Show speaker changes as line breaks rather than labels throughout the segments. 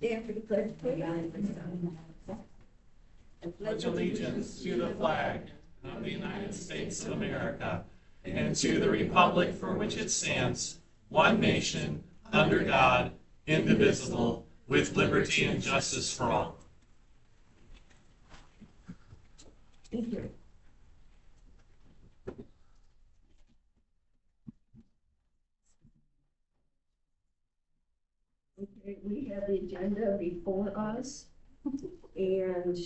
stand for the pledge, please.
I pledge allegiance to the flag of the United States of America and to the republic for which it stands, one nation, under God, indivisible, with liberty and justice for all.
Thank you. Okay, we have the agenda before us, and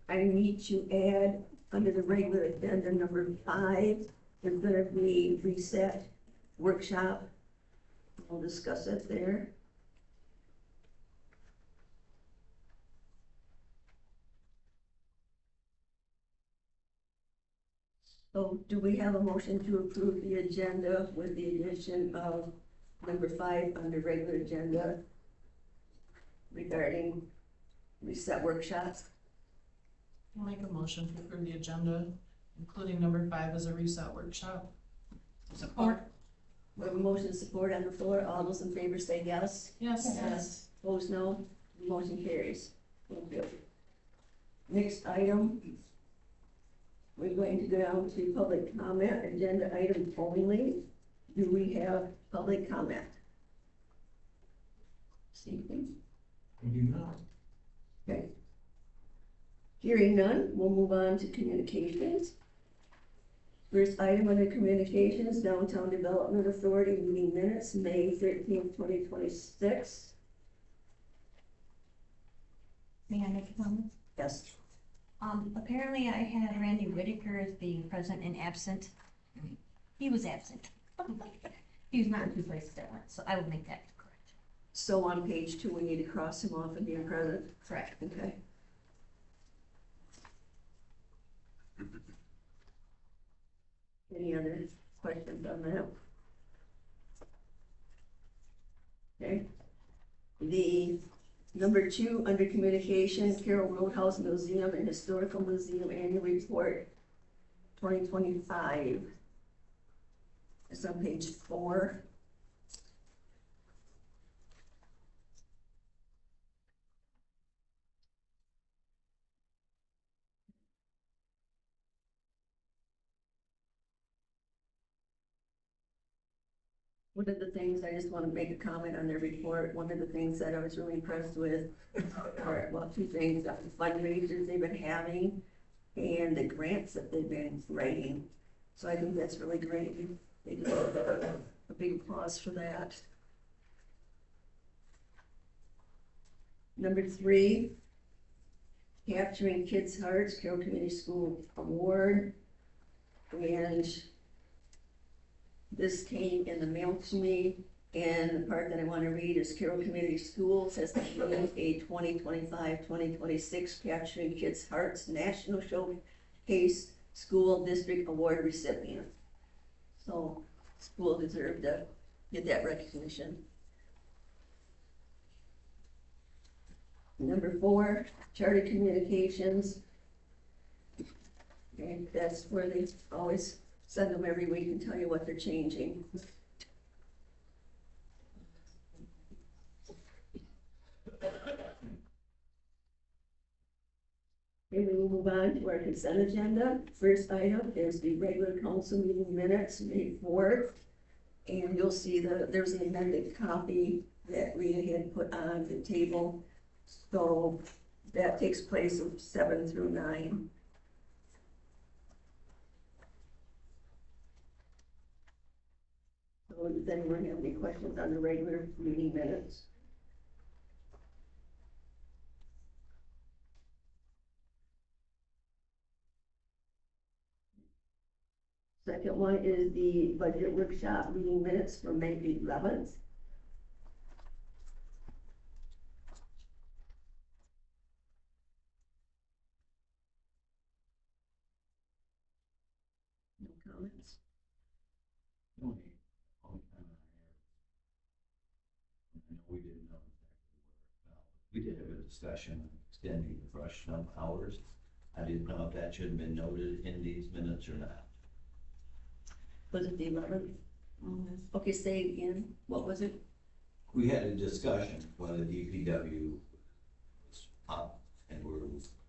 I need to add under the regular agenda number 5, there's gonna be reset workshop. We'll discuss it there. So do we have a motion to approve the agenda with the addition of number 5 under regular agenda regarding reset workshops?
I'll make a motion to approve the agenda, including number 5 as a reset workshop. Support.
We have a motion and support on the floor. All those in favor say yes.
Yes.
Yes. Opposed, no. The motion carries. Thank you. Next item, we're going to go down to public comment, agenda item only. Do we have public comment? Stephen?
We do not.
Okay. Hearing none, we'll move on to communications. First item under communications, Downtown Development Authority meeting minutes, May 13th, 2026.
May I make a comment?
Yes.
Apparently I had Randy Whitaker as being present and absent. He was absent. He was not in 2 places at once, so I will make that correct.
So on page 2, we need to cross him off and be present.
Correct.
Okay. Any other questions on that? Okay. The number 2 under communications, Carroll Roadhouse Museum and Historical Museum Annual Report 2025. It's on page 4. One of the things, I just want to make a comment on their report, one of the things that I was really impressed with, are, well, 2 things, the fundraisers they've been having and the grants that they've been writing. So I think that's really great. They deserve a big applause for that. Number 3, Capturing Kids' Hearts, Carroll Community School Award. And this came in the mail to me, and the part that I want to read is Carroll Community Schools has named a 2025-2026 Capturing Kids' Hearts National Showcase School District Award recipient. So, school deserved to get that recognition. Number 4, Charter Communications. Okay, that's where they always send them every week and tell you what they're changing. Okay, we will move on to our consent agenda. First item is the regular council meeting minutes, May 4th. And you'll see there's an amended copy that Rita had put on the table. So that takes place of 7 through 9. So does anyone have any questions on the regular meeting minutes? Second one is the budget workshop meeting minutes for May 11th. No comments?
The only comment I have, I know we didn't know exactly where it fell. We did have a discussion on extending the brush dump hours. I didn't know if that should have been noted in these minutes or not.
Was it the 11th? Okay, say it again. What was it?
We had a discussion when the DPW was up and we're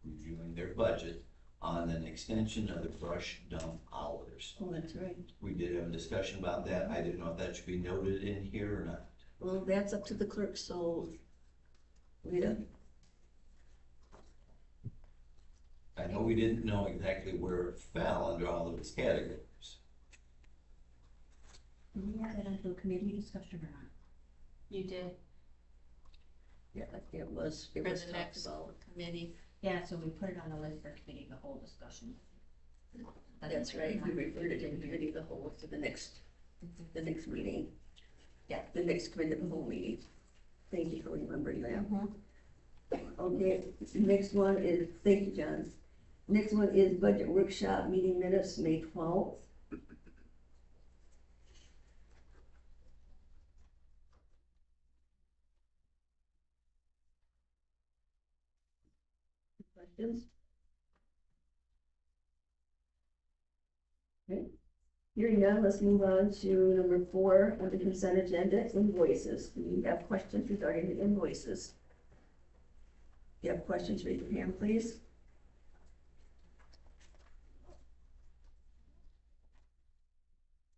reviewing their budget on an extension of the brush dump hours.
Oh, that's right.
We did have a discussion about that. I didn't know if that should be noted in here or not.
Well, that's up to the clerk, so Rita,
I know we didn't know exactly where it fell under all of its categories.
Did we add that into a committee discussion or not?
You did
yeah, it was
for the
talked
next
about.
committee.
Yeah, so we put it on the list for committee, the whole discussion.
That's right, we referred it in committee of the whole to the next meeting. Yeah, the next committee of the whole meeting. Thank you for remembering that. Okay, next one is, thank you, John. Next one is budget workshop meeting minutes, May 12th. Questions? Okay, hearing none, let's move on to number 4 on the consent agenda, invoices. Do you have questions regarding the invoices? If you have questions, raise your hand, please.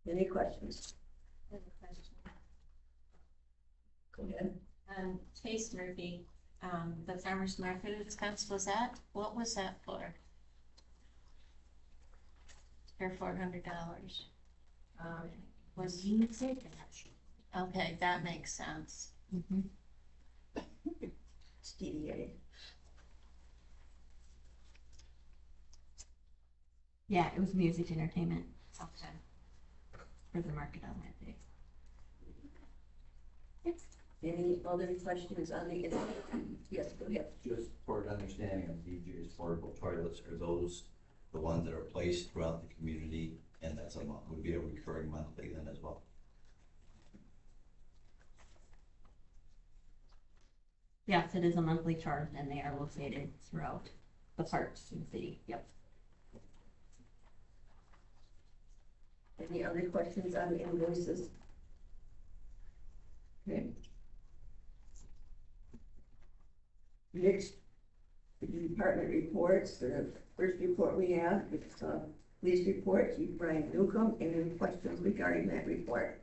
Any questions?
I have a question.
Go ahead.
Chase Murphy, the farmer's market expense, what was that for? For $400. Was,
You said that.
okay, that makes sense.
It's DDA.
Yeah, it was music entertainment
Okay.
for the market on that day.
Any other questions on the, yes, go ahead.
Just for an understanding of DJ's portable toilets, are those the ones that are placed throughout the community? And that's would be a recurring monthly then as well?
Yes, it is a monthly charge and they are located throughout the parks in the city, yep.
Any other questions on the invoices? Okay. Next, the department reports. The first report we have is police report, Chief Brian Newcomb. Any questions regarding that report?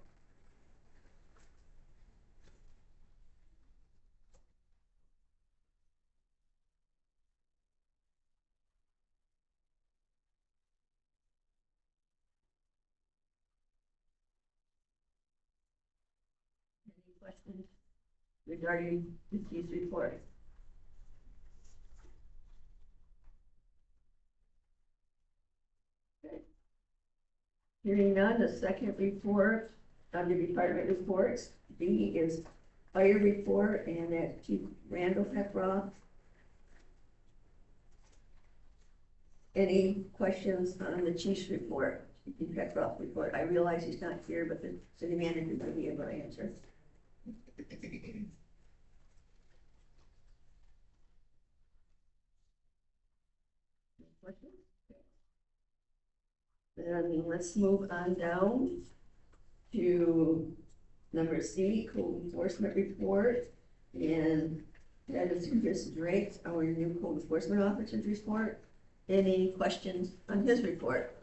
Any questions regarding the chief's report? Okay. Hearing none, the second report on the department reports, D is fire report, and that's Chief Randall Petroff. Any questions on the chief's report, Chief Petroff's report? I realize he's not here, but the city manager will be able to answer. Questions? Then let's move on down to number C, code enforcement report. And that is Chris Drake, our new code enforcement officer's report. Any questions on his report?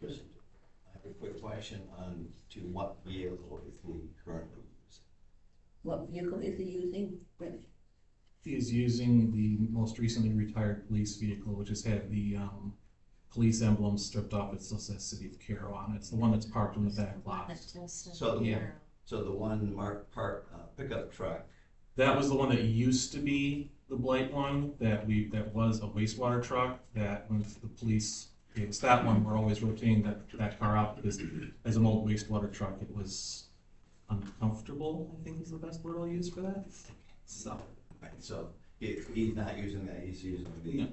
Just, I have a quick question on to what vehicle is he currently using?
What vehicle is he using?
He is using the most recently retired police vehicle, which has had the police emblem stripped off. It still says City of Carroll on it. It's the one that's parked in the back lot.
That's just
So the,
Yeah.
so the one marked pickup truck,
That was the one that used to be the Blight one, that was a wastewater truck, that when the police gave us that one, we're always rotating that car out, because as an old wastewater truck, it was uncomfortable, I think is the best word I'll use for that. So,
right, so he's not using that, he's using the.
No.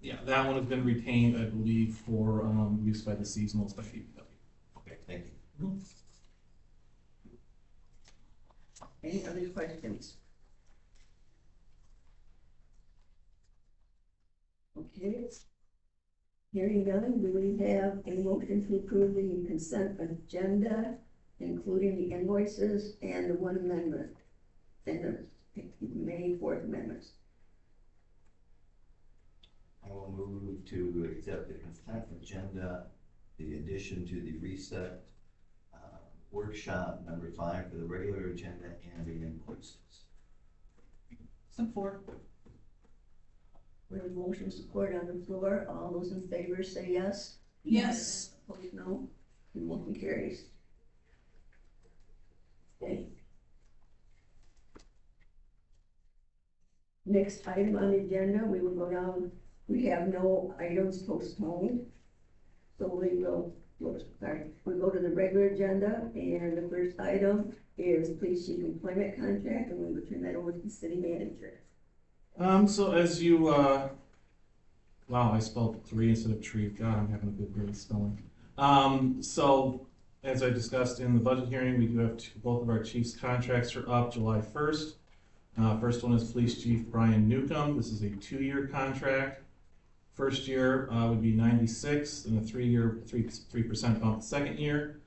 yeah, that one has been retained, I believe, for use by the seasonals by DPW.
Okay, thank you.
Any other questions? Okay. Hearing none, do we have a motion to approve the consent agenda including the invoices and the one amendment, and the May 4th amendments.
I will move to accept the consent agenda, the addition to the reset workshop number 5 for the regular agenda and the invoices.
Support.
We have motion support on the floor. All those in favor say yes.
Yes.
Opposed, no. The motion carries. Okay. Next item on the agenda, we will go down, we have no items postponed. So we will go to the regular agenda, and the first item is police chief employment contract, and we will turn that over to the city manager.
So as you, wow, I spelled 3 instead of tree. God, I'm having a good day spelling. So as I discussed in the budget hearing, we do have both of our chief's contracts are up July 1st. First one is Police Chief Brian Newcomb. This is a 2-year contract. First year would be 96, and a 3-year 3% bump the second year.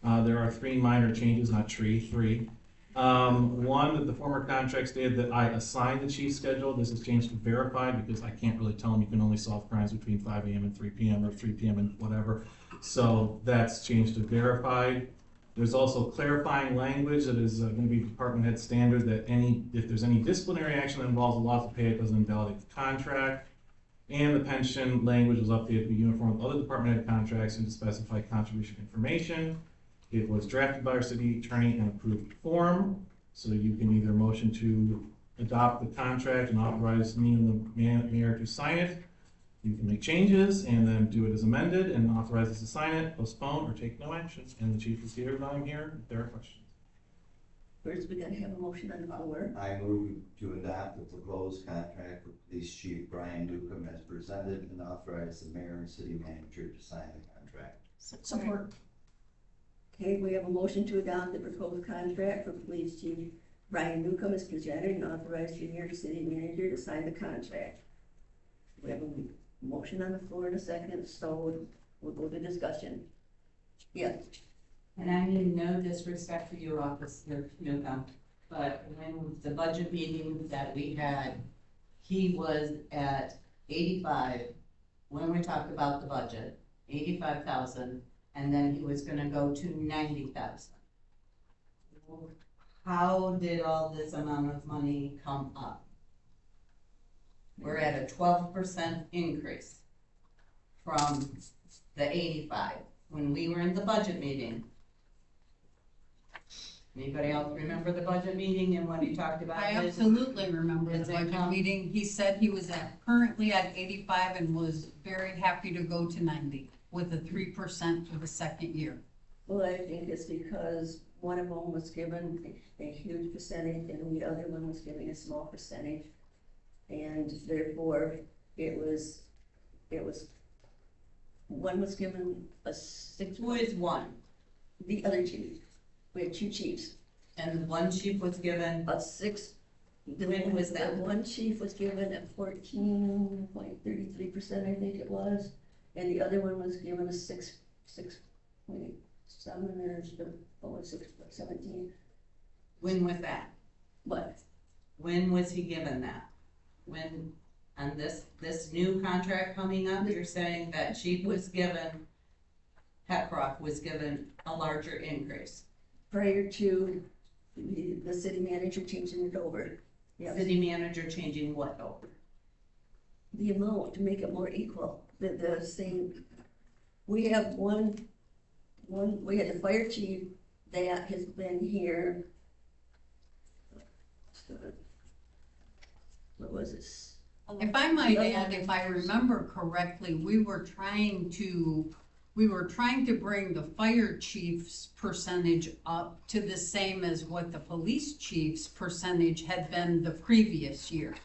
There are 3 minor changes, not 3. One, that the former contract stated that I assigned the chief's schedule. This has changed to verified because I can't really tell him you can only solve crimes between 5 a.m. and 3 p.m. or 3 p.m. and whatever. So that's changed to verified. There's also clarifying language that is going to be department head standard that if there's any disciplinary action that involves a loss of pay, it doesn't invalidate the contract. And the pension language was updated to be uniform with other department head contracts and to specify contribution information. It was drafted by our city attorney in approved form, so you can either motion to adopt the contract and authorize me and the mayor to sign it. You can make changes and then do it as amended and authorize us to sign it, postpone, or take no action. And the chief is here, I'm here, if there are questions.
First, we gotta have a motion on the floor.
I move to adopt the proposed contract with Police Chief Brian Newcomb as presented and authorize the mayor and city manager to sign the contract.
Support.
Okay, we have a motion to adopt the proposed contract for Police Chief Brian Newcomb as presented and authorize the mayor and city manager to sign the contract. We have a motion on the floor in a second, so we'll go to discussion. Yes.
And I mean no disrespect to your office, Newcomb, but when the budget meeting that we had, he was at 85, when we talked about the budget, 85,000, and then he was gonna go to 90,000. How did all this amount of money come up? We're at a 12% increase from the 85. When we were in the budget meeting, anybody else remember the budget meeting and what he talked about?
I absolutely remember the
Does it
budget
come?
meeting. He said he was currently at 85 and was very happy to go to 90 with a 3% for the second year.
Well, I think it's because one of them was given a huge percentage and the other one was giving a small percentage. And therefore, one was given a 6.
Who is one?
The other chief. We had 2 chiefs.
And one chief was given,
A 6.
When was that?
One chief was given a 14.33%, I think it was, and the other one was given a 6.7 or 6.17.
when was that?
But
When was he given that? When, on this new contract coming up, you're saying that chief was given, Petroff was given a larger increase?
prior to the city manager changing it over, yes,
City manager changing what over?
the amount to make it more equal, the same. We have we had the fire chief that has been here. What was this?
If I might add, if I remember correctly, we were trying to bring the fire chief's percentage up to the same as what the police chief's percentage had been the previous year.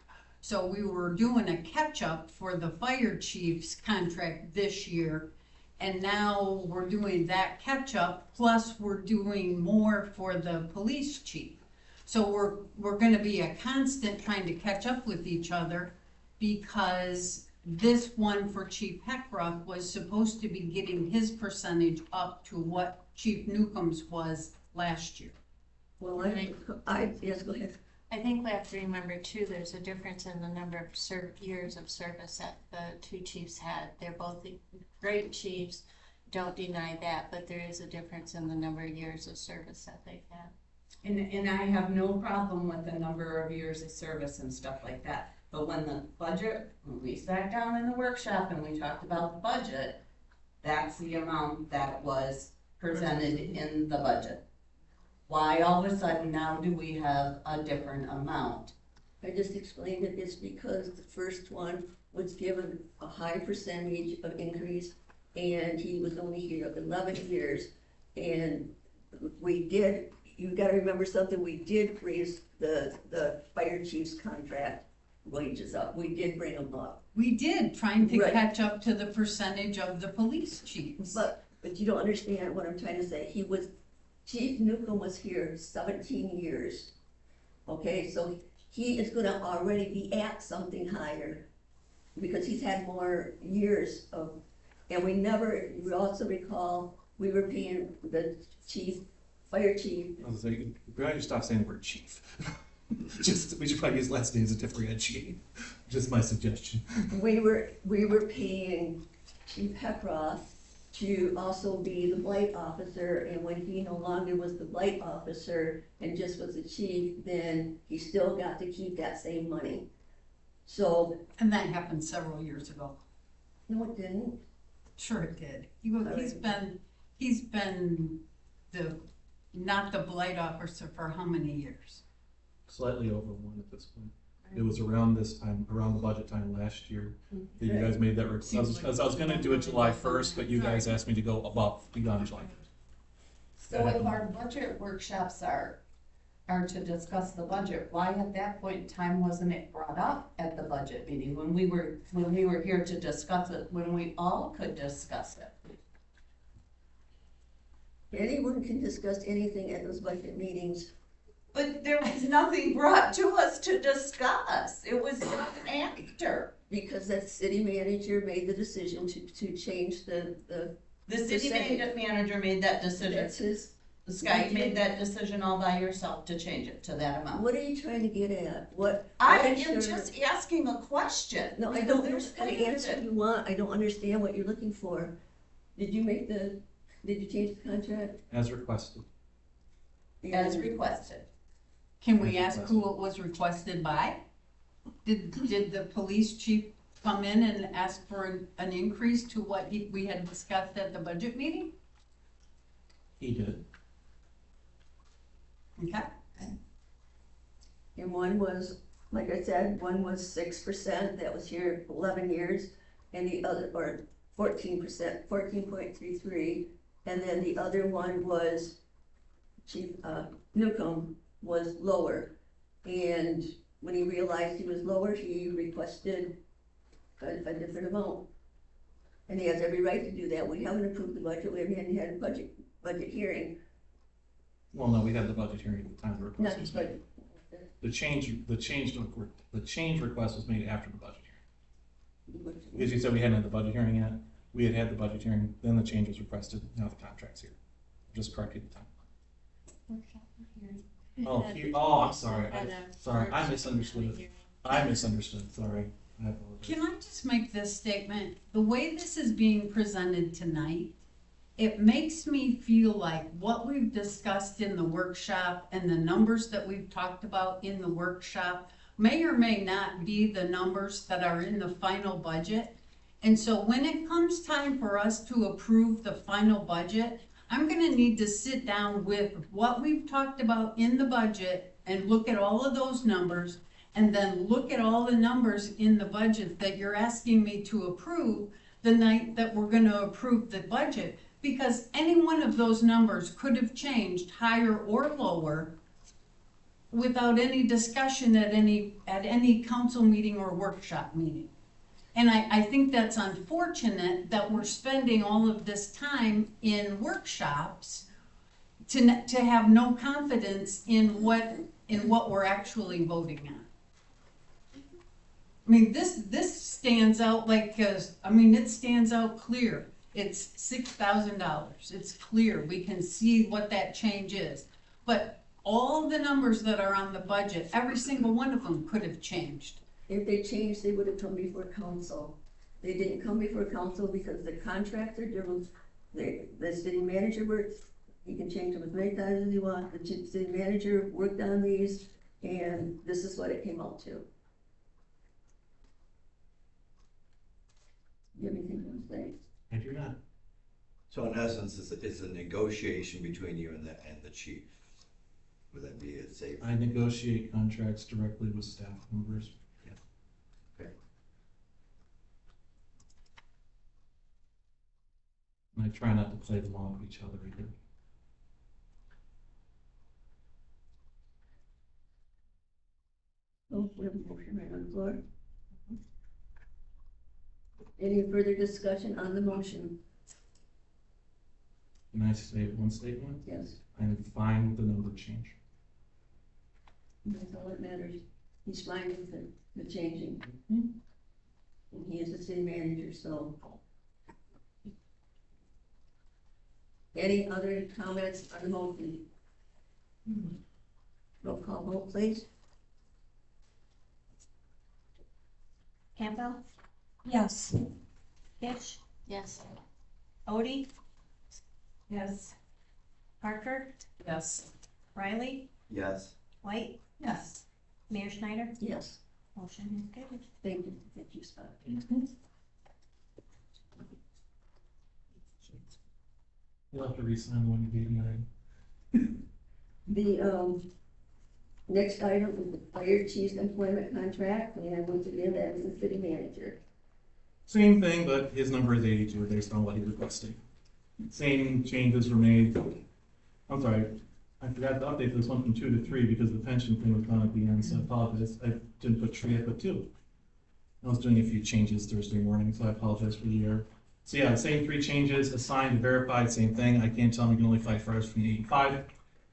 So we were doing a catch-up for the fire chief's contract this year, and now we're doing that catch-up, plus we're doing more for the police chief. So we're gonna be a constant trying to catch up with each other, because this one for Chief Heckroth was supposed to be getting his percentage up to what Chief Newcomb's was last year.
Well, yes, go ahead.
I think we have to remember too, there's a difference in the number of years of service that the two chiefs had. They're both great chiefs, don't deny that, but there is a difference in the number of years of service that they've had.
And I have no problem with the number of years of service and stuff like that. But when we sat down in the workshop and we talked about the budget, that's the amount that was presented in the budget. Why all of a sudden now do we have a different amount?
I just explained it, it's because the first one was given a high percentage of increase, and he was only here 11 years, and you gotta remember something, we did raise the fire chief's contract wages up, we did bring them up.
We did, trying to
Right.
catch up to the percentage of the police chiefs.
But you don't understand what I'm trying to say, Chief Newcomb was here 17 years, okay, so he is gonna already be at something higher, because he's had more years of, and we also recall, we were paying the fire chief,
I was like, we probably should stop saying the word chief. We should probably use last name as a differentiate. Just my suggestion.
we were paying Chief Heckroth to also be the blight officer, and when he no longer was the blight officer and just was the chief, then he still got to keep that same money. So,
And that happened several years ago.
no, it didn't.
Sure it did. He's been not the blight officer for how many years?
Slightly over one at this point. It was around this time, around the budget time last year, that you guys made that request. I was gonna do it July 1st, but you guys asked me to go beyond July 1st.
So if our budget workshops are to discuss the budget, why at that point in time wasn't it brought up at the budget meeting when we were here to discuss it, when we all could discuss it?
Anyone can discuss anything at those budget meetings.
But there was nothing brought to us to discuss. It was after.
Because that city manager made the decision to change the
City manager made that decision.
that's his,
Scott, you made that decision all by yourself to change it to that amount.
what are you trying to get at?
I
what
am
insurance-
just asking a question.
No, I don't know
There's
what kind of answer you want, I don't understand what you're looking for. Did you change the contract?
As requested.
As requested.
Can we ask who it was requested by? Did the police chief come in and ask for an increase to what we had discussed at the budget meeting?
He did.
Okay.
And one was, like I said, one was 6%, that was here 11 years, and the other, or 14%, 14.33, and then the other one was Chief Newcomb was lower. And when he realized he was lower, he requested a different amount. And he has every right to do that. We haven't approved the budget, we haven't had a budget hearing.
Well, no, we had the budget hearing at the time the
Not
request was made.
budget.
The change request was made after the budget hearing. Because you said we hadn't had the budget hearing yet. We had the budget hearing, then the change was requested, now the contract's here. Just correcting the time. I'm sorry, I misunderstood. Sorry. I apologize.
Can I just make this statement? The way this is being presented tonight, it makes me feel like what we've discussed in the workshop and the numbers that we've talked about in the workshop may or may not be the numbers that are in the final budget. And so when it comes time for us to approve the final budget, I'm gonna need to sit down with what we've talked about in the budget and look at all of those numbers, and then look at all the numbers in the budget that you're asking me to approve the night that we're gonna approve the budget. Because any one of those numbers could have changed higher or lower without any discussion at any council meeting or workshop meeting. And I think that's unfortunate that we're spending all of this time in workshops to have no confidence in what we're actually voting on. I mean, this stands out like, it stands out clear. It's $6,000. It's clear. We can see what that change is. But all the numbers that are on the budget, every single one of them could have changed.
If they changed, they would have come before council. They didn't come before council because the contracts are different. The city manager works, he can change them as many times as he wants. The city manager worked on these, and this is what it came out to. You have anything to say?
I do not.
So in essence, it's a negotiation between you and the chief. Would that be a safe?
I negotiate contracts directly with staff members.
Okay.
And I try not to play them off each other either.
Oh, we have a motion right on the floor. Any further discussion on the motion?
Can I say one statement?
Yes,
I'm fine with the number change.
that's all that matters. He's fine with the changing.
Mhm.
And he is the city manager, so. Any other comments on the motion? Roll call vote, please.
Campbell? Yes. Hitch?
Yes.
Odie?
Yes.
Parker?
Yes.
Riley?
Yes.
White?
Yes.
Mayor Schneider?
Yes,
Motion is carried.
thank you, Scott.
You'll have to re-sign the one you gave me already.
The, next item is the fire chief's employment contract, and once again, that is the city manager.
Same thing, but his number is 82 based on what he requested. Same changes were made. I'm sorry, I forgot to update this one from 2 to 3 because the pension thing was on at the end, so I apologize. I didn't put 3, I put 2. I was doing a few changes Thursday morning, so I apologize for the error. So yeah, same 3 changes, assigned, verified, same thing. I can't tell him you can only fight fires from the 85.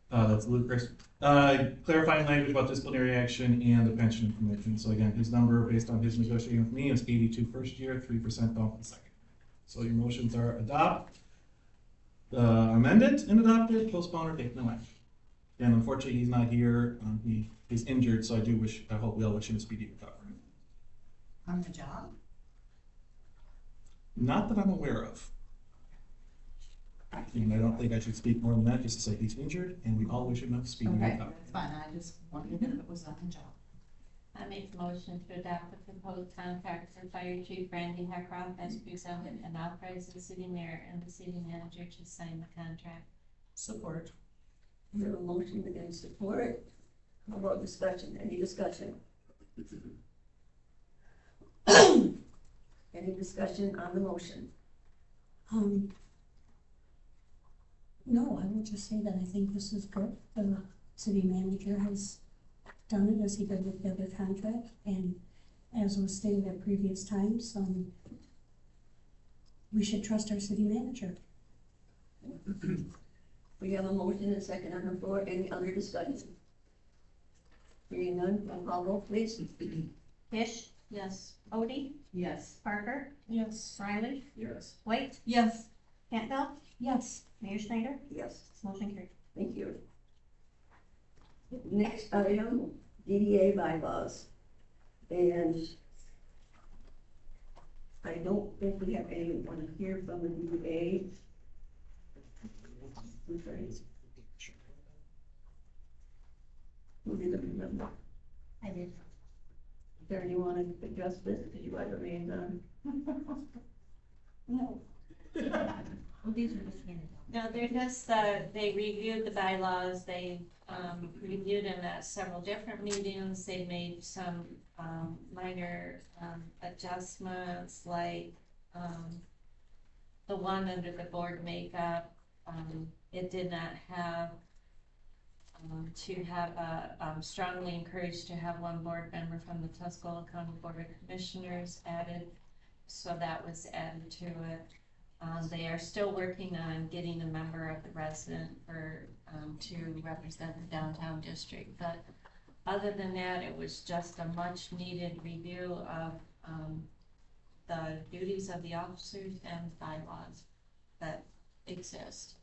That's ludicrous. Clarifying language about disciplinary action and the pension information. So again, his number based on his negotiating with me is 82 first year, 3% down for the second. So your motions are adopt, amend it and adopt it, postpone or take no action. And unfortunately, he's not here. He is injured, so I hope we all wish him a speedy recovery.
On the job?
Not that I'm aware of. And I don't think I should speak more than that, just to say he's injured, and we all wish him a speedy
Okay,
recovery.
that's fine. I just wondered if it was on the job.
I make the motion to adopt the proposed contract for Fire Chief Randy Heckroth as presented and authorize the city mayor and the city manager to sign the contract.
Support.
We have a motion and support. How about discussion? Any discussion? Any discussion on the motion?
No, I will just say that I think this is good. The city manager has done it as he did with the other contract, and as was stated at previous times, we should trust our city manager.
We have a motion and second on the floor. Any other discussion? Hearing none, roll call vote, please.
Hitch?
Yes.
Odie?
Yes.
Parker?
Yes.
Riley?
Yes.
White?
Yes.
Campbell?
Yes.
Mayor Schneider?
Yes,
Motion carried.
thank you. Next item, DDA bylaws. And I don't think we have anyone here from the DDA. I'm sorry. Who did it remember?
I did.
Is there anyone to address this? Did you write your name down?
No. Well, these are just handed out.
No, they're just, they reviewed the bylaws, they, reviewed them at several different meetings, they made some, minor, adjustments, like, the one under the board makeup, it did not have, to have strongly encouraged to have one board member from the Tuscola County Board of Commissioners added, so that was added to it. They are still working on getting a member of the resident for, to represent the downtown district, but other than that, it was just a much needed review of, the duties of the officers and bylaws that exist.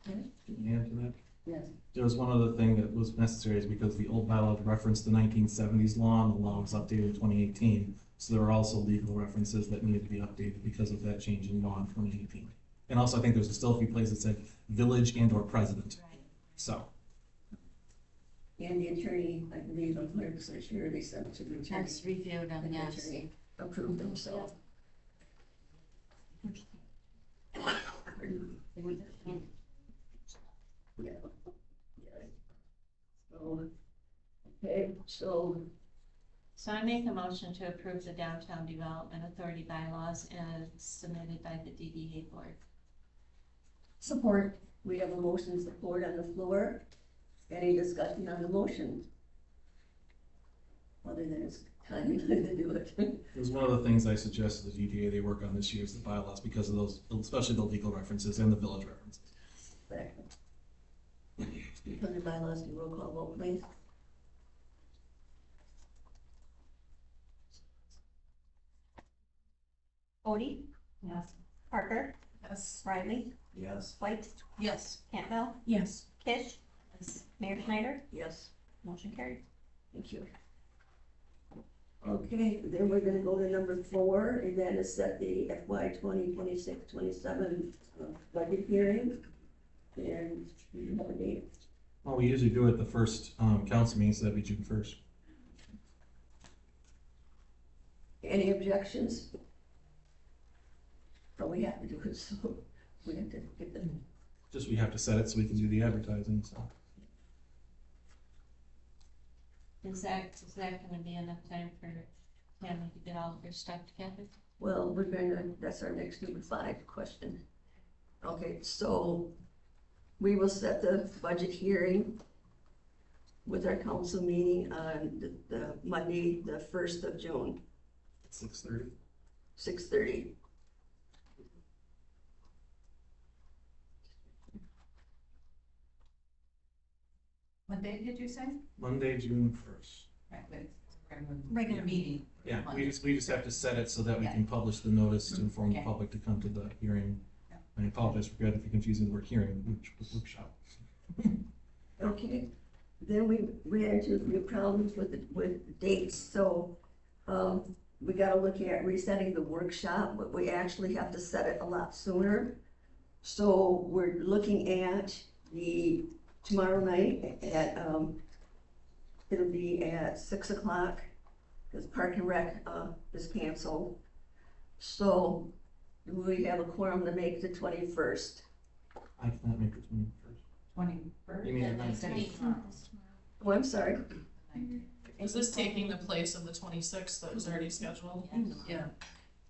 Can you add to that?
Yes.
There was one other thing that was necessary is because the old bylaw referenced the 1970s law and the law was updated in 2018. So there were also legal references that needed to be updated because of that change in law in 2018. And also I think there's still a few places that said village and or president.
Right.
So.
And the attorney, I believe, I'm 100% sure they sent it to the attorney.
That's reviewed them,
And the
yes.
attorney approved them, so. Yeah. So, okay, so
So I make a motion to approve the Downtown Development Authority bylaws as submitted by the DDA board.
Support.
we have a motion support on the floor. Any discussion on the motion? Other than it's time to do it.
It was one of the things I suggested the DDA they work on this year is the bylaws because of those, especially the legal references and the village references.
Exactly. Because the bylaws, do roll call vote, please.
Odie,
Yes.
Parker,
Yes.
Riley,
Yes.
White,
Yes.
Campbell,
Yes.
Kish, Mayor Schneider,
Yes,
motion carried.
thank you. Okay, then we're gonna go to number 4, and that is set the FY 2026-27 budget hearing. And you have a date.
Well, we usually do it the first council meeting, so that'd be June 1st.
Any objections? But we have to do it, so we have to get the,
Just we have to set it so we can do the advertising, so.
Is that gonna be enough time for Tammy to get all of her stuff together?
well, that's our next number 5 question. Okay, so we will set the budget hearing with our council meeting on the Monday, the 1st of June,
6:30.
6:30.
What day did you say?
Monday, June 1st.
Right, with
Regular
meeting.
Yeah, we just have to set it so that we can publish the notice to inform the public to come to the hearing.
Yeah.
I apologize for confusing the word hearing, with workshop.
Okay, then we ran into a few problems with dates, so, we gotta look at resetting the workshop, but we actually have to set it a lot sooner. So we're looking at tomorrow night at, it'll be at 6 o'clock, because Park and Rec, is canceled. So, do we have a quorum to make the 21st?
I cannot make the 21st.
21st?
You mean the
Next
19th?
week.
Oh, I'm sorry.
Is this taking the place of the 26th that was already scheduled?
Yeah.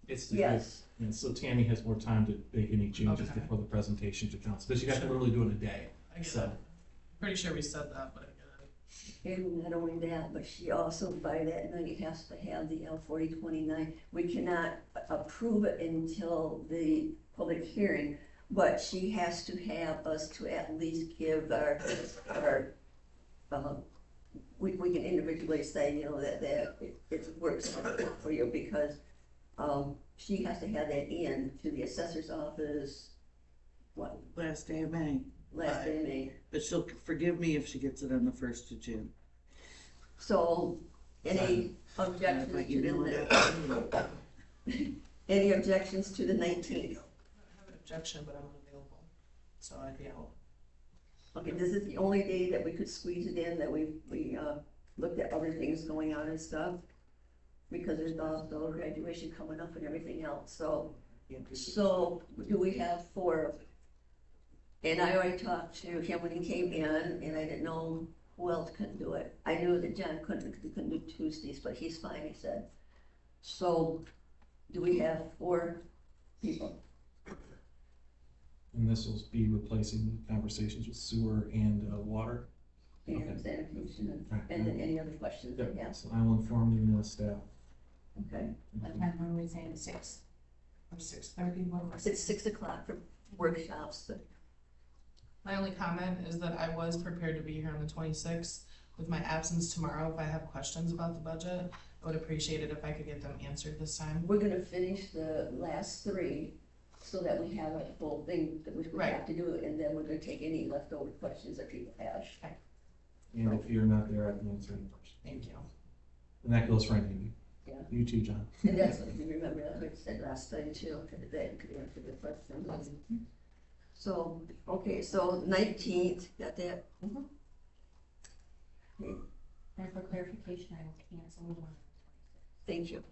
It's
Yes.
And so Tammy has more time to make any changes
Okay.
before the presentation to council, because you have to literally do it in a day.
I get
So-
it. Pretty sure we said that, but I get it.
And not only that, but she also by that night has to have the L 4029. We cannot approve it until the public hearing, but she has to have us to at least give our, we can individually say, you know, that it works for you because, she has to have that in to the assessor's office, what,
Last day of May,
last day of May.
but she'll forgive me if she gets it on the 1st of June.
So, any
If I
objections to
email
the,
it out.
any objections to the 19th?
I have an objection, but I'm unavailable, so I'd be out.
Okay, this is the only day that we could squeeze it in, that we looked at other things going on and stuff. Because there's also graduation coming up and everything else, so do we have 4? And I already talked to him when he came in, and I didn't know who else couldn't do it. I knew that John couldn't do Tuesdays, but he's fine, he said. So, do we have 4 people?
And this will be replacing the conversations with sewer and water.
And
Okay.
sanitation,
Right.
and then any other questions
Yep,
they have,
so I will inform you and the staff.
okay?
What time are we saying, 6? Or 6:30, what was
It's 6 o'clock for workshops, but
My only comment is that I was prepared to be here on the 26th. with my absence tomorrow, if I have questions about the budget, I would appreciate it if I could get them answered this time.
We're gonna finish the last three so that we have a full thing that we
Right.
have to do, and then we're gonna take any leftover questions that people have.
And if you're not there, I can answer any questions.
Thank you.
And that goes for anything.
Yeah.
You too, John.
And that's what you remember, that I said last time too, that could answer the question. So, okay, so 19th, got that? Okay,
And for clarification, I will cancel the one.
thank you.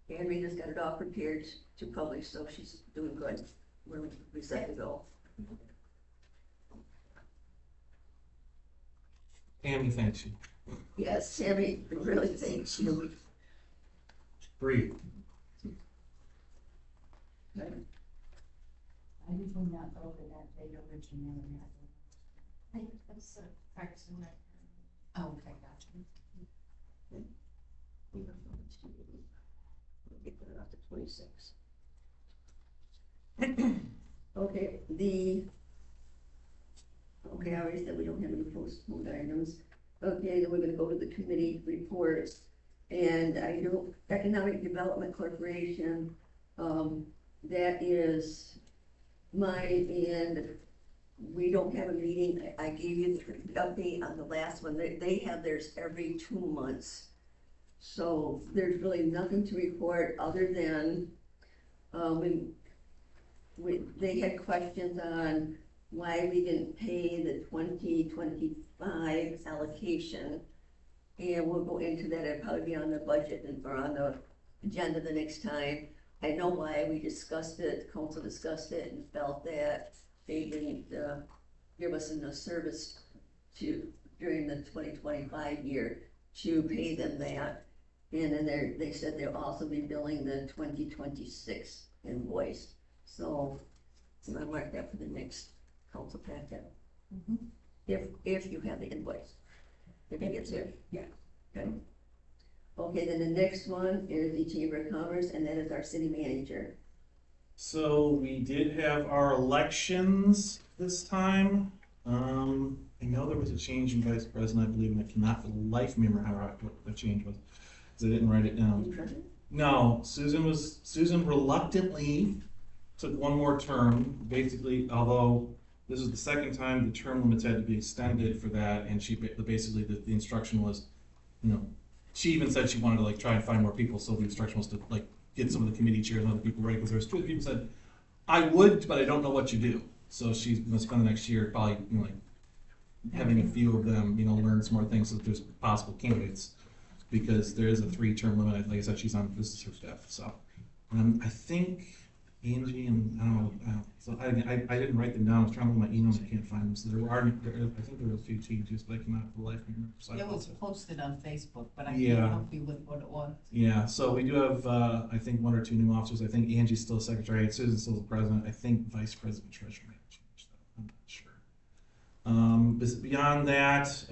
Anne Rita's got it all prepared to publish, so she's doing good. We set to go.
Amy, thanks you.
Yes, Sammy, really thanks you.
Breathe.
I usually not over that date originally.
I think that's Parks and Rec.
Oh, okay, gotcha.
Get that out to 26. Okay, I already said we don't have any postponed items. Okay, then we're gonna go to the committee reports. And I know Economic Development Corporation, that is mine, and we don't have a meeting. I gave you the update on the last one. They have theirs every 2 months. So there's really nothing to report other than, they had questions on why we didn't pay the 2025 allocation. And we'll go into that, it'll probably be on the budget or on the agenda the next time. I know why, we discussed it, the council discussed it and felt that they didn't give us enough service during the 2025 year to pay them that. And then they said they'll also be billing the 2026 invoice. So I mark that for the next council packet. If you have the invoice. If it gets there, yeah, okay. Okay, then the next one is the Chamber of Commerce, and that is our city manager.
So we did have our elections this time. I know there was a change in vice president, I believe, and I cannot for the life of me remember what the change was, because I didn't write it down. No, Susan reluctantly took one more term, basically, although this is the second time the term limits had to be extended for that, and she basically, the instruction was, she even said she wanted to like try and find more people, so the instruction was to like get some of the committee chairs and other people ready, because there was two people said, I would, but I don't know what you do. So she's gonna spend the next year probably, like having a few of them, learn some more things so that there's possible candidates, because there is a 3-term limit. Like I said, she's on, this is her staff, so. I think Angie and, I don't know, so I didn't write them down. I was trying to look at my emails, I can't find them. So I think there were a few changes, but I cannot for the life of me remember. So
It was posted on Facebook, but I
Yeah.
can't help you with what it was.
Yeah, so we do have, I think 1 or 2 new officers. I think Angie's still secretary, Susan's still the president. I think vice president treasurer may have changed that. I'm not sure. Beyond that,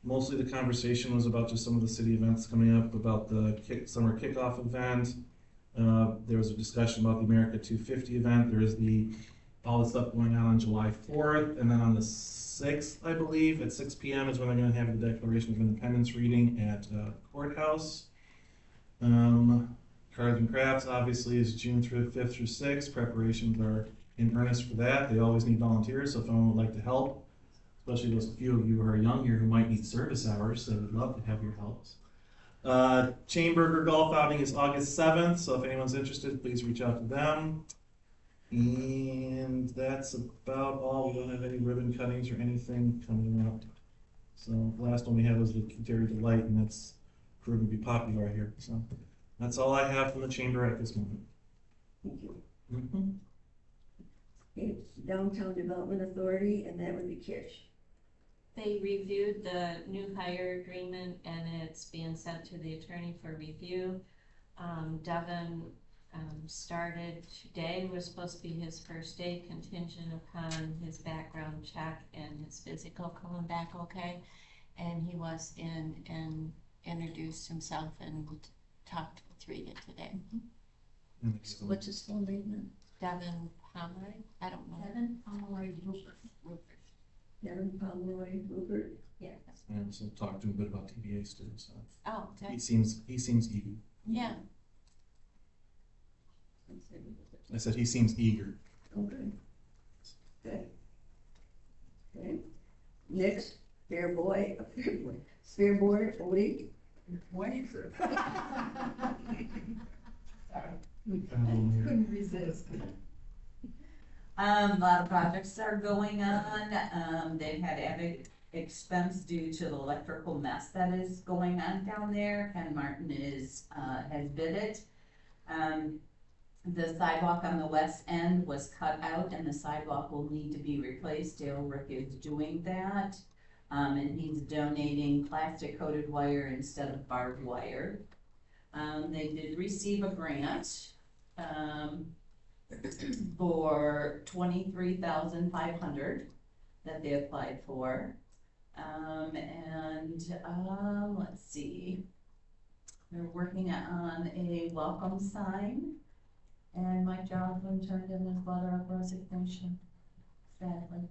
mostly the conversation was about just some of the city events coming up, about the summer kickoff event. There was a discussion about the America 250 event. There is all the stuff going on July 4th, and then on the 6th, I believe, at 6 p.m. is when they're going to have the Declaration of Independence reading at Courthouse. Cards and Crafts, obviously, is June 5th through 6th. Preparations are in earnest for that. They always need volunteers, so if anyone would like to help, especially those few of you who are young here who might need service hours, they would love to have your help. Chainburger Golf Outing is August 7th, so if anyone's interested, please reach out to them. And that's about all. We don't have any ribbon cuttings or anything coming up. So the last one we had was the Dairy Delight, and that's proven to be popular here. So that's all I have from the chamber at this moment.
Thank you. Okay, Downtown Development Authority, and that would be Kish.
They reviewed the new hire agreement and it's being sent to the attorney for review. Devin started today, was supposed to be his first day, contingent upon his background check and his physical coming back okay. And he was in and introduced himself and talked with Rita today.
What's his full name then?
Devin Pomeroy? I don't know.
Devin Pomeroy Rupert.
Darren Pomeroy, Rupert.
Yeah.
I also talked to him a bit about TBA students, so
Oh,
he seems eager.
yeah.
I said he seems eager.
Okay. Good. Okay. Next, Fair Board, Odie.
What? Couldn't resist.
A lot of projects are going on. They've had added expense due to the electrical mess that is going on down there. Ken Martin has bid it. The sidewalk on the west end was cut out and the sidewalk will need to be replaced. Dale Rick is doing that. And he's donating plastic coated wire instead of barbed wire. They did receive a grant, for $23,500 that they applied for. Let's see, they're working on a welcome sign. And Mike Johnson turned in his letter of resignation, sadly.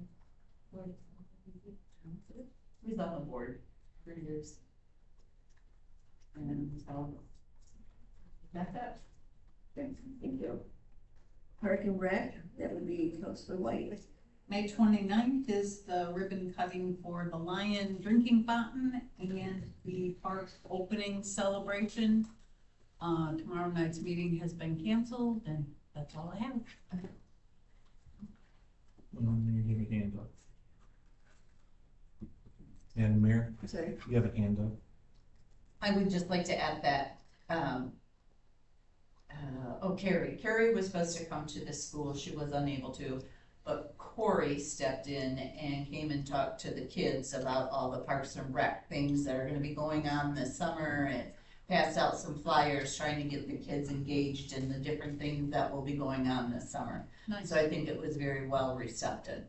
He's on the board for years. And so, that's it.
Thank you. Park and Rec, that would be Councilor White.
May 29th is the ribbon cutting for the Lion Drinking Fountain and the park opening celebration. Tomorrow night's meeting has been canceled, and that's all I have.
You give a hand up. And Mayor,
Sorry.
you have a hand up.
I would just like to add that, Carrie was supposed to come to this school, she was unable to, but Corey stepped in and came and talked to the kids about all the Parks and Rec things that are gonna be going on this summer, and passed out some flyers trying to get the kids engaged in the different things that will be going on this summer.
Nice.
So I think it was very well receptive,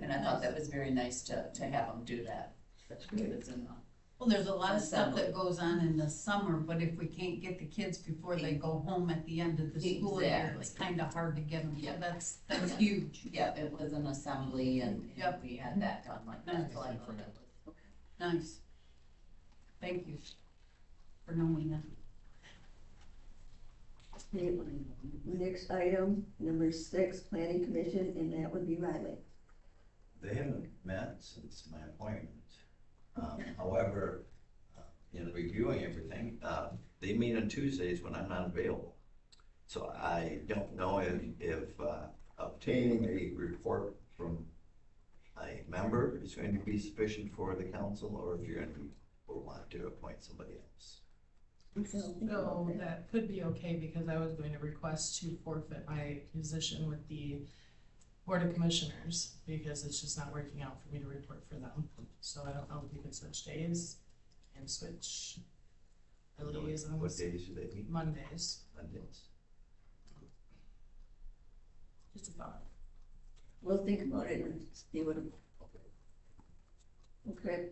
and I thought that was very nice to have them do that.
That's good.
It's in the-
Well, there's a lot of stuff that goes on in the summer, but if we can't get the kids before they go home at the end of the school year, it's kind of hard to get them. Yeah, that's huge.
Yeah, it was an assembly and
Yep.
we had that done like that, so I thought that was.
Nice. Thank you for knowing that.
Okay, next item, number 6, Planning Commission, and that would be Riley.
They haven't met since my appointment. However, in reviewing everything, they meet on Tuesdays when I'm not available. So I don't know if obtaining a report from a member is going to be sufficient for the council, or if you're going to or want to appoint somebody else.
So that could be okay, because I was going to request to forfeit my position with the Board of Commissioners, because it's just not working out for me to report for them. So I don't know if we could switch days and switch the
What
liaisons.
days do they meet?
Mondays,
Mondays.
just a thought.
We'll think about it and see what. Okay.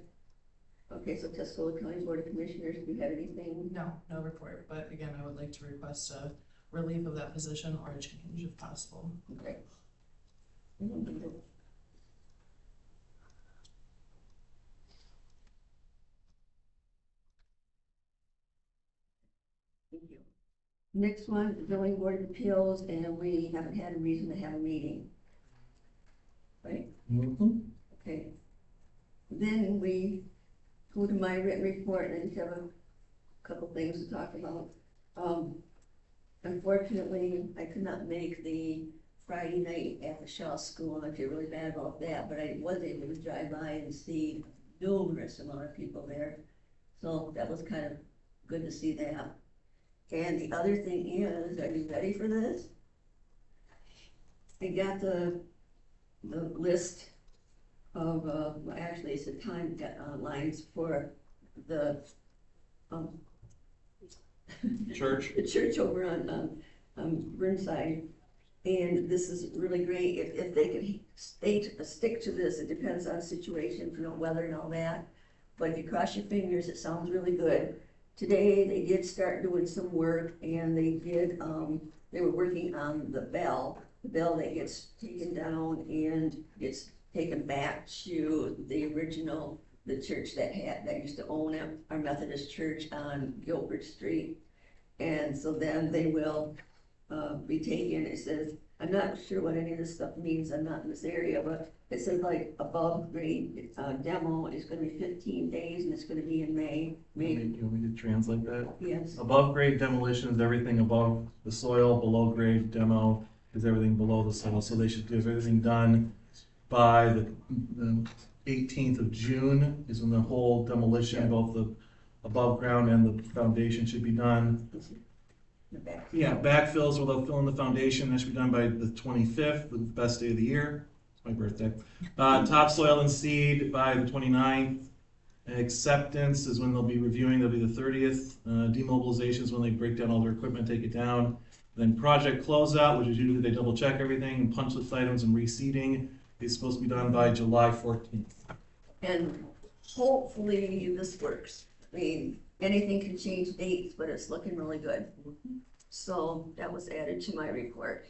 Okay, so Tuscola County Board of Commissioners, do you have anything?
No report, but again, I would like to request a relief of that position or a change if possible.
Okay. Thank you. Next one, Zoning Board of Appeals, and we haven't had a reason to have a meeting. Right?
Mm-hmm.
Okay. Then we go to my written report, and I just have a couple things to talk about. Unfortunately, I could not make the Friday night at the Shaw School, and I feel really bad about that, but I was able to drive by and see numerous amount of people there. So that was kind of good to see that. And the other thing is, are you ready for this? I got the list of, well, actually it's a time lines for the,
Church.
the church over on Burnside. And this is really great, if they could stick to this. It depends on situations, you know, weather and all that. But if you cross your fingers, it sounds really good. Today, they did start doing some work, and they were working on the bell that gets taken down and gets taken back to the original, the church that used to own it, our Methodist church on Gilbert Street. And so then they will, be taken, it says, I'm not sure what any of this stuff means, I'm not in this area, but it says like above grade, demo is gonna be 15 days and it's gonna be in May.
You want me to translate that?
Yes,
Above grade demolition is everything above the soil, below grade demo is everything below the soil, so they should have everything done by the 18th of June is when the whole demolition, both the above ground and the foundation should be done.
the back.
Yeah, backfills, where they'll fill in the foundation, that should be done by the 25th, the best day of the year, it's my birthday. Topsoil and seed by the 29th. Acceptance is when they'll be reviewing, that'll be the 30th. Demobilization is when they break down all their equipment, take it down. Then project closeout, which is usually they double check everything, and punch list items and reseeding is supposed to be done by July 14th.
And hopefully this works. I mean, anything can change dates, but it's looking really good. So that was added to my report.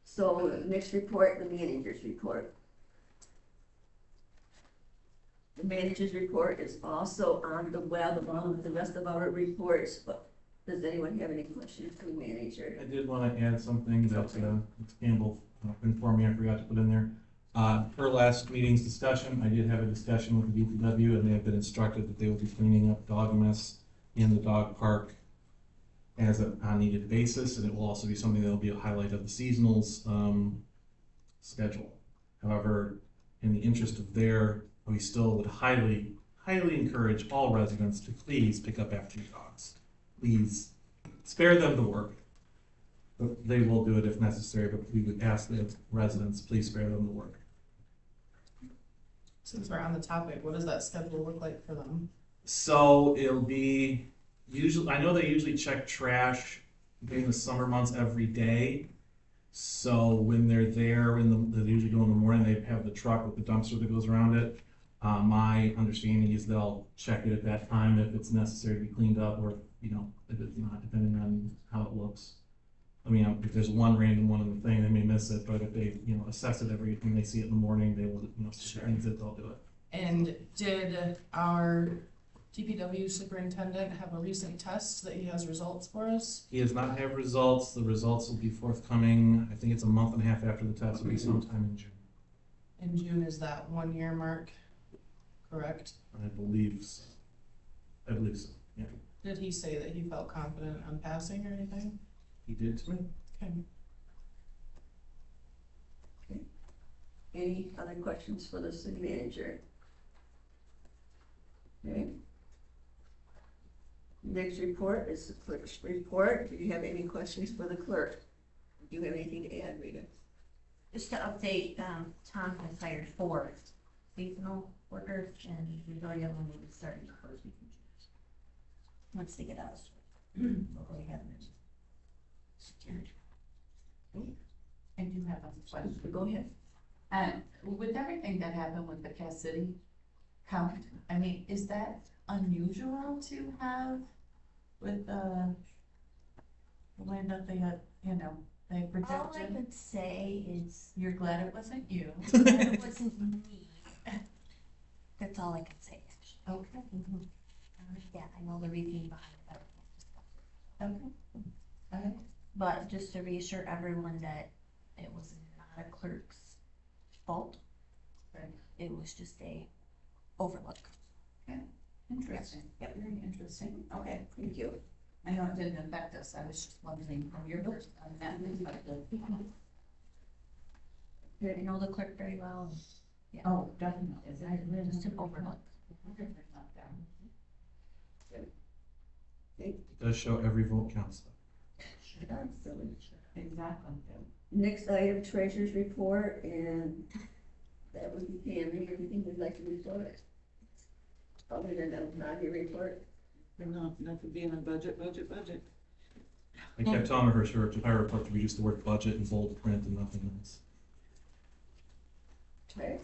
So next report, the manager's report. The manager's report is also on the web along with the rest of our reports, but does anyone have any questions for the manager?
I did want to add something that Campbell informed me I forgot to put in there. Per last meeting's discussion, I did have a discussion with the DPW, and they have been instructed that they will be cleaning up dog mess in the dog park as an on-needed basis, and it will also be something that will be a highlight of the seasonal's schedule. However, in the interest of we still would highly encourage all residents to please pick up after your dogs. Please spare them the work. They will do it if necessary, but we would ask the residents, please spare them the work.
Since we're on the topic, what does that schedule look like for them?
So it'll be usually, I know they usually check trash during the summer months every day. So when they're there, they usually go in the morning, they have the truck with the dumpster that goes around it. My understanding is they'll check it at that time if it's necessary to be cleaned up, or, if it's not, depending on how it looks. I mean, if there's one random one in the thing, they may miss it, but if they, assess it every time they see it in the morning, they will,
Sure.
things that they'll do it.
And did our DPW superintendent have a recent test that he has results for us?
He does not have results. The results will be forthcoming. I think it's a month and a half after the test, will be sometime in June.
In June is that 1 year mark, correct?
I believe so. Yeah.
Did he say that he felt confident on passing or anything?
He did to me.
Okay.
Any other questions for the city manager? Okay. Next report is the clerk's report. Do you have any questions for the clerk? Do you have anything to add, Rita?
Just to update, Tom has hired 4 seasonal workers, and we've already have one starting the first week in June. Once they get out of school. Hopefully have them secured.
I do have a question.
Go ahead.
With everything that happened with the Cass City count, I mean, is that unusual to have with the way that they had, they
All I
projected?
could say is,
You're glad it wasn't you.
it wasn't me. That's all I could say, actually.
Okay,
Yeah, I know the reasoning behind it, but I can't discuss it.
okay. All right.
But just to reassure everyone that it was not a clerk's fault.
Right.
It was just a overlook.
Interesting.
Yep.
Very interesting. Okay.
Thank you.
I know it didn't affect us. I was just wondering from your first on that perspective.
I know the clerk very well. Yeah.
Oh, definitely.
Just an overlook.
It does show every vote counts.
Exactly.
Next item, treasurer's report, and that would be Tammy. Everything we'd like to report. Other than that, not your report.
Nothing being a budget.
I kept telling her report to be just the word budget in bold print and nothing else.
Okay.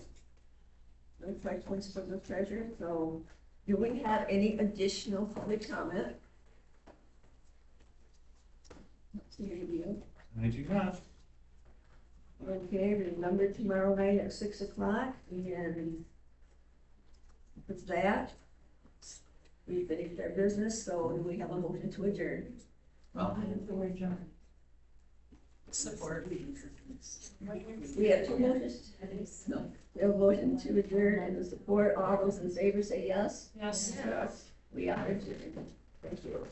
No questions for the treasurer, so do we have any additional public comment? Not seeing any.
I do not.
Okay, remember tomorrow night at 6 o'clock, and with that, we finished our business, so do we have a motion to adjourn?
Support.
We have two motions. No. We have a motion to adjourn and the support. All those in favor say yes.
Yes.
Yes. We are adjourned. Thank you.